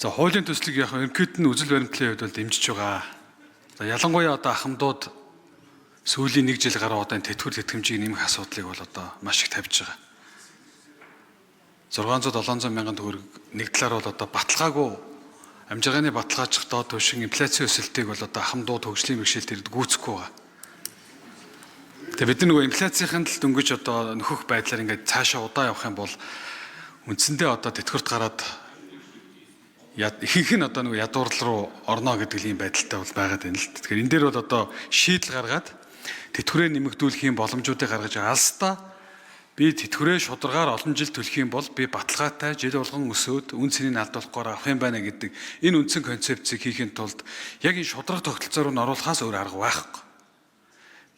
За хуулийн төслийг яг ерөнхийд нь үзэл баримтлалын хувьд бол дэмжиж байгаа. За ялангуяа одоо ахмадууд сүүлийн 1 жил гаруй одоо энэ тэтгэвэр тэтгэмжийг нэмэх асуудлыг бол одоо маш их тавьж байгаа. 600-700 мянган төгрөг нэг талаар бол одоо баталгаагүй амжиргааны баталгаач доод түвшин инфляцийн өсөлтийг бол одоо ахмадууд хөгжлийн бэрхшээлд гүйцэхгүй байгаа. Тэгээ бид нөгөө инфляцийн л дөнгөж одоо нөхөх байдлаар ингээд цаашаа удаа явах юм бол үндсэндээ одоо тэтгэврт гараад ихэнх нь одоо нөгөө ядуурл руу орно гэдэг ийм байдалтай бол байгаад байна л. Тэгэхээр энэ дээр бол одоо шийдэл гаргаад тэтгэврээ нэмэгдүүлэх юм боломжуудыг гаргаж алстаа би тэтгэврээ шударгаар олон жил төлөх юм бол би баталгаатай жил болгон өсөөд үн цэнийг алдуулахгүйгээр авах юм байна гэдэг энэ үндсэн концепцийг хийхин тулд яг энэ шударга тогтолцоо руу оруулахаас өөр арга байхгүй.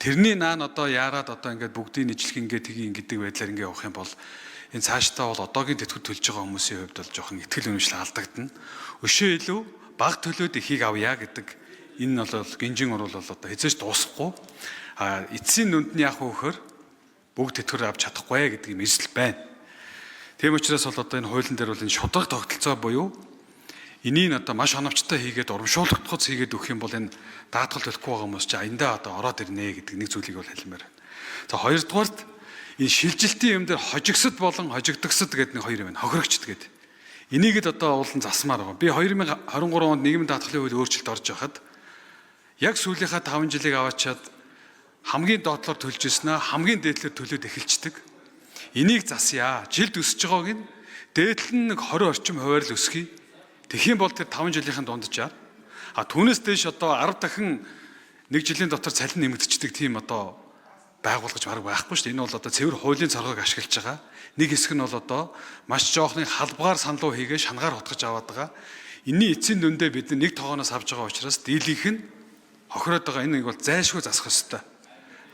Тэрний наан одоо яарад одоо ингээд бүгдийг нийжлэх ингээд тгий гэдэг байдлаар ингээд явах юм бол энэ цаашдаа бол одоогийн тэтгэвэр төлж байгаа хүмүүсийн хувьд бол жоохон итгэл үнэмшил алдагдана. Өшөө илүү бага төлөөд ихийг авъя гэдэг энэ нь бол гинжин урвал бол одоо хэзээ ч дуусахгүй. Эцсийн нүнд нь яг хөөхөр бүгд тэтгэвэр авч чадахгүй гэдэг юм эсэл байна. Тийм учраас бол одоо энэ хуулийн дээр бол энэ шударга тогтолцоо буюу энийг одоо маш оновчтой хийгээд урамшуулгатгоц хийгээд өгөх юм бол энэ даатгал төлөхгүй байгаа хүмүүс чи эндээ одоо ороод ирнэ гэдэг нэг зүйлийг бол хэлмээр байна. За хоёрдугаарт энэ шилжилтийн юм дээр хожигсод болон хожигдгсод гэдэг нэг хоёр юм байна. Хохирогчд гэдэг. Энийг одоо уулан засмаар байгаа. Би 2023 онд нийгмийн даатгалын хууль өөрчлөлт орж байхад яг сүүлийнхаа 5 жилиг аваачаад хамгийн доотлоор төлж ирсэн хамгийн дээдлэр төлөөд эхэлждэг. Энийг засъя. Жилд өсөж байгааг нь дээдл нь нэг 20 орчим хувиар л өсгий. Тэгэх юм бол тэр 5 жилийнхэн дунджаар түүнээс дээш одоо 10 дахин 1 жилийн дотор цалин нэмэгдчихдэг тийм одоо байгуулгаж бараг байхгүй шүү дээ. Энэ бол одоо цэвэр хуулийн цоргыг ашиглаж байгаа. Нэг хэсэг нь бол одоо маш жоохны халбгаар саналуу хийгээ шангаар хотгож аваад байгаа. Энийн эцсийн дүндээ бид нэг тоогоноос авж байгаа учраас дийлийнх нь хохироод байгаа энэ нэг бол зайлшгүй засах ёстой.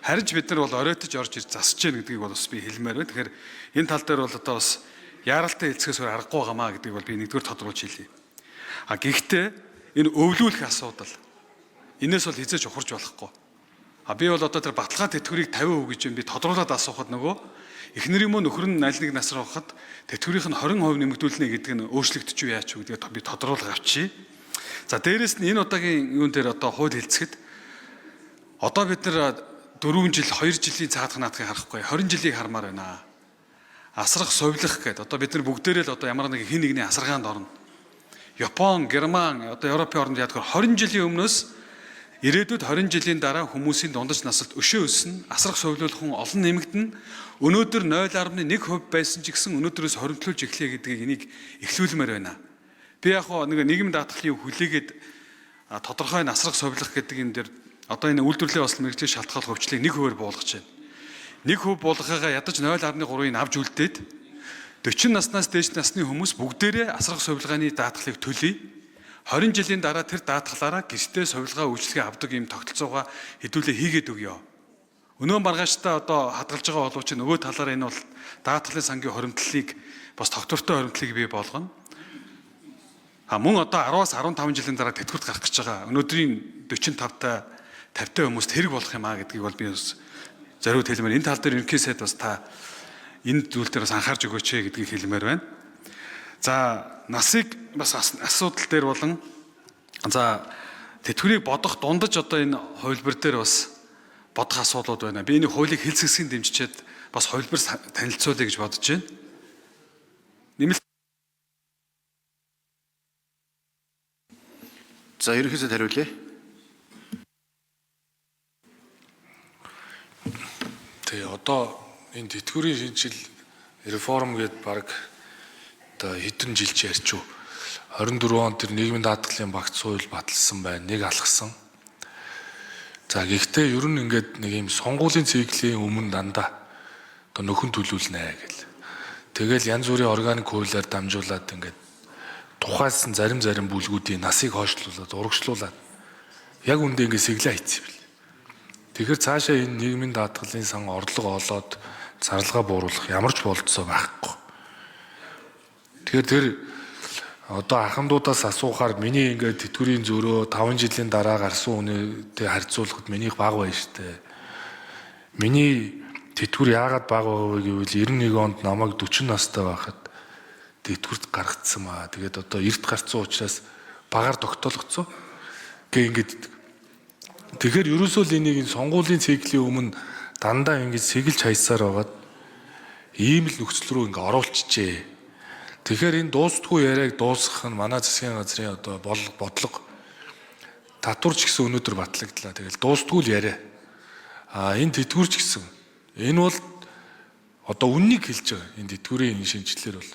Харин ч бид нар бол оройтож орж ирж засаж гэнэ гэдгийг бол бас би хэлмээр байна. Тэгэхээр энэ тал дээр бол одоо бас яаралтай хэлцгээс өөр аргагүй байгаамаа гэдгийг бол би нэгдүгээр тодруулж хэлье. Гэхдээ энэ өвлүүлэх асуудал энээс бол хязгаарч ухарч болохгүй. Би бол одоо тэр баталгаа тэтгэврийг 50% гэж би тодруулаад асуухад нөгөө эхнэр юм уу нөхөр нь аль нэг насраа ухахад тэтгэврийнх нь 20% нэмэгдүүлнэ гэдэг нь өөрчлөгдөж юу яач вэ гэдгийг би тодруулах авчи. За дээрэс нь энэ удаагийн юун дээр одоо хууль хэлцэхэд одоо бид нар 4 жил 2 жилийн цаадах наадхыг харахгүй 20 жилийг хармаар байна. Асрах сувлах гэдэг одоо бид нар бүгдээрээ л одоо ямар нэг хин нэгний асаргаанд орно. Япон, Герман одоо Европын орнд яадаг 20 жилийн өмнөөс ирээдүйд 20 жилийн дараа хүмүүсийн дундаж насалт өшөө өснө, асрах сувлуулах хүн олон нэмэгдэнэ. Өнөөдөр 0.1% байсан ч гэсэн өнөөдрөөс хоримтлуулж эхлэе гэдгийг энийг эхлүүлмээр байна. Би яг нэг нийгмийн даатгалын хүлээгээд тодорхой асрах сувлах гэдэг юм дээр одоо энэ үйлдвэрлэлийн бас мэргэжлийн шалтгаалх өвчлийг 1% буулгаж байна. 1% буулгахаа ядаж 0.3-ыг авч үлдээд 40 наснаас дээш насны хүмүүс бүгдээрээ асрах сувилгааны даатгалыг төлье. 20 жилийн дараа тэр даатгалаараа гэртээ сувилгаа үйлчлэгээ авдаг юм тогтолцоогоо хэдүүлээ хийгээд өгье. Өнөө маргааштай одоо хадгалж байгаа боловч нөгөө талаараа энэ бол даатгалын сангийн хоримтлалыг бас тогтвортой хоримтлалыг бий болгоно. Мөн одоо 10-аас 15 жилийн дараа тэтгэврт гарах гэж байгаа. Өнөөдрийн 45-та 50-та хүмүүст хэрэг болох юм аа гэдгийг бол би бас зориуд хэлмээр. Энэ тал дээр ерөнхий сайд бас та энэ зүйл дээр бас анхаарч өгөөч гэдгийг хэлмээр байна. За насыг бас асуудал дээр болон за тэтгэврийг бодох дундаж одоо энэ хувилбар дээр бас бодох асуудлууд байна. Би энэ хуулийг хэлцгэсгийн дэмжичээд бас хувилбар танилцуулъя гэж бодож байна. Нэмэлт за ерөнхий сайд хариулъя. Тэгээ одоо энэ тэтгэврийн шинжил реформ гэдэг баг одоо хэдэн жилч ярьчв. 24 онд тэр нийгмийн даатгалын багц хууль баталсан байна. Нэг алгасан. За гэхдээ ер нь ингээд нэг юм сонгуулийн циклийн өмнө дандаа одоо нөхөн төлүүлнэ гэл. Тэгэл янз бүрийн органик хуулиар дамжуулаад ингээд тухайлсан зарим бүлгүүдийн насыг хойшлуулад урагшлуулад яг үндэ ингээд сэглээ хийцээ бил. Тэгэхээр цаашаа энэ нийгмийн даатгалын сан орлого олоод зарлага бууруулах ямар ч болцоо байхгүй. Тэгэхээр тэр одоо ахмадуудаас асуухаар миний ингээд тэтгэврийн зөрөө 5 жилийн дараа гарсан үнэтэй харьцуулахад минийх бага байна штэ. Миний тэтгэвэр яагаад бага вэ гэвэл 91 онд намайг 40 настай байхад тэтгэврт гаргацсан маа. Тэгээд одоо эрт гарцсан учраас багаар тогтоолгоцсон. Ингээд тэгэхээр ерөөсөө л энийг сонгуулийн циклийн өмнө дандаа ингэж сэгэлж хайсаар байгаад ийм л нөхцөл рүү ингээ оруулчихжээ. Тэгэхээр энэ дуустдаггүй яриаг дуусгах нь манай засгийн газрын одоо бодлого татварч гэсэн өнөөдөр батлагдлаа. Тэгэл дуустдаггүй л яриа. Энэ тэтгэврч гэсэн. Энэ бол одоо үннийг хэлж байгаа. Энэ тэтгэврийн шинжилгээр бол.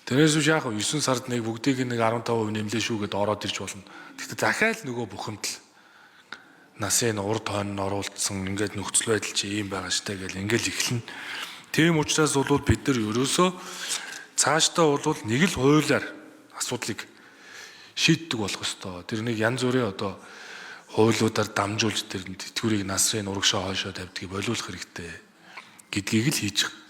Тэрээс үш яг 9 сард нэг бүгдийг нэг 15% нэмлээ шүү гэдээ ороод ирж болно. Гэхдээ дахиад нөгөө бухимдал насын урд хойно оруулсан ингээд нөхцөл байдал чи ийм байгаа штэ гэл ингээл эхэлнэ. Тийм учраас бол бид нар ерөөсөө цаашдаа бол нэг л хуулиар асуудлыг шийддэг болох ёстой. Тэр нэг янз бүрийн одоо хуулиудаар дамжуулж тэр тэтгэврийг насрын урагшаа хойшоо тавьдгийг болиулах хэрэгтэй гэдгийг л хийж байгаа.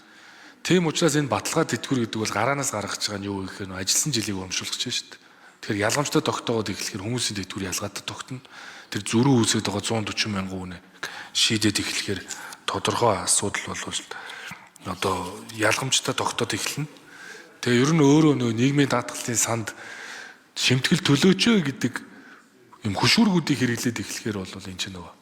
Тийм учраас энэ баталгаа тэтгэвэр гэдэг бол гараанаас гаргаж байгаа нь юу гэхээр ажилласан жилийг урамшуулах чинь шүү дээ. Тэгэхээр ялгамжтай тогтоогоод эхлэхээр хүмүүсийн тэтгэвэр ялгаатай тогтно. Тэр зөрүү үүсгэж байгаа 140 мянган үнэ шийдээд эхлэхээр тодорхой асуудал бол одоо ялгамжтай тогтоод эхэлнэ. Тэгээ ер нь өөрөө нөө нийгмийн даатгалын санд шимтгэл төлөөчөө гэдэг юм хөшүүргүүдийг хэрэглээд эхлэхээр бол энэ чинь нөгөө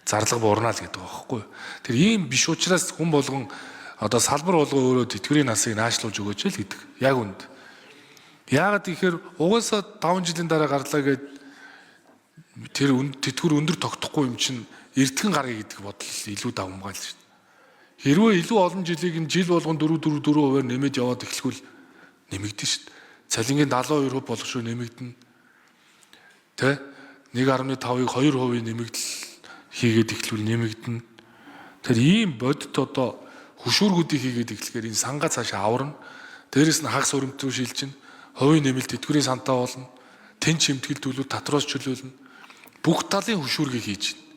зарлага буурнаа л гэдэг байгаа байхгүй. Тэр ийм биш учраас хүн болгон одоо салбар болгоо өөрөө тэтгэврийн насыг наашлуулж өгөөч л гэдэг. Яг үнд. Яагаад гэхээр угаасаа 5 жилийн дараа гарлаа гэд тэр тэтгэвэр өндөр тогтохгүй юм чинь эртхэн гаргая гэдэг бодол илүү давмгаал шүү дээ. Хэрвээ илүү олон жилийг нь жил болгон 4% нэмээд яваад эхлэхүүл нэмэгдэн шүү дээ. Цалингийн 72% болох шүү нэмэгдэнэ. Тэ 1.5-ыг 2% нэмэгдэл хийгээд эхлүүл нэмэгдэнэ. Тэр ийм бодит одоо хөшүүргүүдийг хийгээд эхлэхээр энэ сангаа цаашаа аварна. Дээрээс нь хагас өрөмтөө шилжинэ. Хувийн нэмэлт тэтгэврийн сантаа болно. Тэн чимтгэл төлөв татвараас чөлөөлнө. Бүх талын хөшүүргийг хийж байна.